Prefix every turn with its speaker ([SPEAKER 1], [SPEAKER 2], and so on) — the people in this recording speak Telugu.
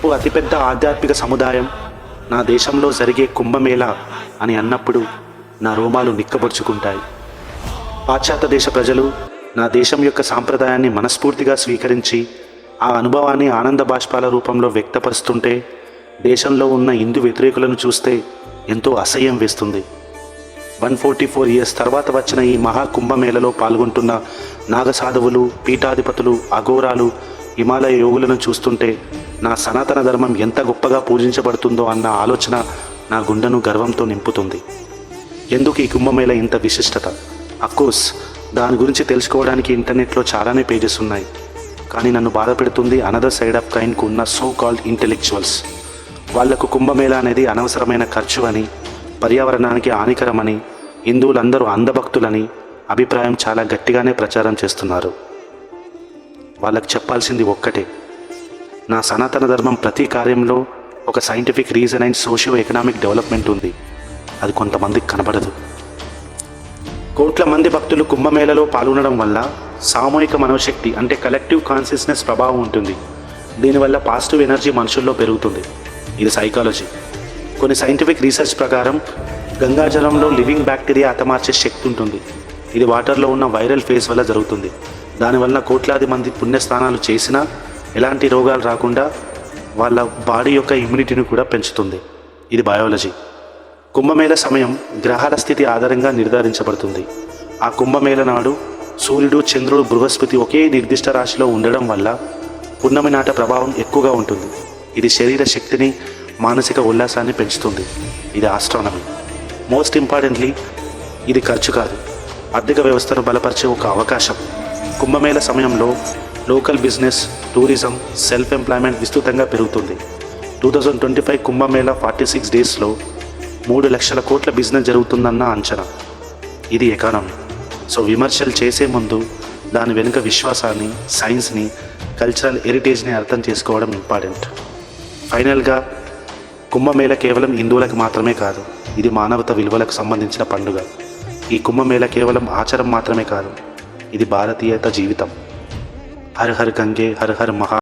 [SPEAKER 1] ఓ అతిపెద్ద ఆధ్యాత్మిక సముదాయం నా దేశంలో జరిగే కుంభమేళా అని అన్నప్పుడు నా రోమాలు నిక్కబొడుచుకుంటాయి. పాశ్చాత్య దేశ ప్రజలు నా దేశం యొక్క సాంప్రదాయాన్ని మనస్ఫూర్తిగా స్వీకరించి ఆ అనుభవాన్ని ఆనంద బాష్పాల రూపంలో వ్యక్తపరుస్తుంటే దేశంలో ఉన్న హిందూ వ్యతిరేకులను చూస్తే ఎంతో అసహ్యం వేస్తుంది. 144 ఇయర్స్ తర్వాత వచ్చిన ఈ మహాకుంభమేళలో పాల్గొంటున్న నాగసాధువులు, పీఠాధిపతులు, అఘోరాలు, హిమాలయ యోగులను చూస్తుంటే నా సనాతన ధర్మం ఎంత గొప్పగా పూజించబడుతుందో అన్న ఆలోచన నా గుండెను గర్వంతో నింపుతుంది. ఎందుకు ఈ కుంభమేళ ఇంత విశిష్టత? అఫ్కోర్స్ దాని గురించి తెలుసుకోవడానికి ఇంటర్నెట్లో చాలానే పేజెస్ ఉన్నాయి. కానీ నన్ను బాధ పెడుతుంది అనదర్ సైడ్ ఆఫ్ కైండ్కు ఉన్న సో కాల్డ్ ఇంటెలెక్చువల్స్. వాళ్లకు కుంభమేళా అనేది అనవసరమైన ఖర్చు అని, పర్యావరణానికి హానికరమని, హిందువులందరూ అంధభక్తులని అభిప్రాయం చాలా గట్టిగానే ప్రచారం చేస్తున్నారు. వాళ్ళకు చెప్పాల్సింది ఒక్కటే, నా సనాతన ధర్మం ప్రతి కార్యంలో ఒక scientific reason and socio economic development ఉంది. అది కొంతమందికి కనబడదు. కోట్ల మంది భక్తులు కుంభమేళలో పాల్గొనడం వల్ల సామూహిక మనోశక్తి అంటే కలెక్టివ్ కాన్షియస్నెస్ ప్రభావం ఉంటుంది. దీనివల్ల పాజిటివ్ ఎనర్జీ మనుషుల్లో పెరుగుతుంది. ఇది సైకాలజీ. కొన్ని సైంటిఫిక్ రీసెర్చ్ ప్రకారం గంగాజలంలో లివింగ్ బ్యాక్టీరియా హతమార్చే శక్తి ఉంటుంది. ఇది వాటర్లో ఉన్న వైరల్ ఫేజ్ వల్ల జరుగుతుంది. దానివల్ల కోట్లాది మంది పుణ్యస్నానాలు చేసినా ఎలాంటి రోగాలు రాకుండా వాళ్ళ బాడీ యొక్క ఇమ్యూనిటీని కూడా పెంచుతుంది. ఇది బయాలజీ. కుంభమేళ సమయం గ్రహాల స్థితి ఆధారంగా నిర్ధారించబడుతుంది. ఆ కుంభమేళ నాడు సూర్యుడు, చంద్రుడు, బృహస్పతి ఒకే నిర్దిష్ట రాశిలో ఉండడం వల్ల పున్నమి నాట ప్రభావం ఎక్కువగా ఉంటుంది. ఇది శరీర శక్తిని, మానసిక ఉల్లాసాన్ని పెంచుతుంది. ఇది ఆస్ట్రానమీ. మోస్ట్ ఇంపార్టెంట్లీ ఇది ఖర్చు కాదు, ఆర్థిక వ్యవస్థను బలపరిచే ఒక అవకాశం. కుంభమేళ సమయంలో local business, tourism, self employment విస్తృతంగా పెరుగుతుంది. 2025 కుంభమేళా 46 డేస్లో 3 లక్షల కోట్ల బిజినెస్ జరుగుతుందన్న అంచనా. ఇది ఎకానమీ. సో విమర్శలు చేసే ముందు దాని వెనుక విశ్వాసాన్ని, సైన్స్ని, కల్చరల్ హెరిటేజ్ని అర్థం చేసుకోవడం ఇంపార్టెంట్. ఫైనల్గా కుంభమేళ కేవలం హిందువులకు మాత్రమే కాదు, ఇది మానవత విలువలకు సంబంధించిన పండుగ. ఈ కుంభమేళ కేవలం ఆచారం మాత్రమే కాదు, ఇది భారతీయత జీవితం. హర్ హర్ గంగే, హర్ హర్ మహా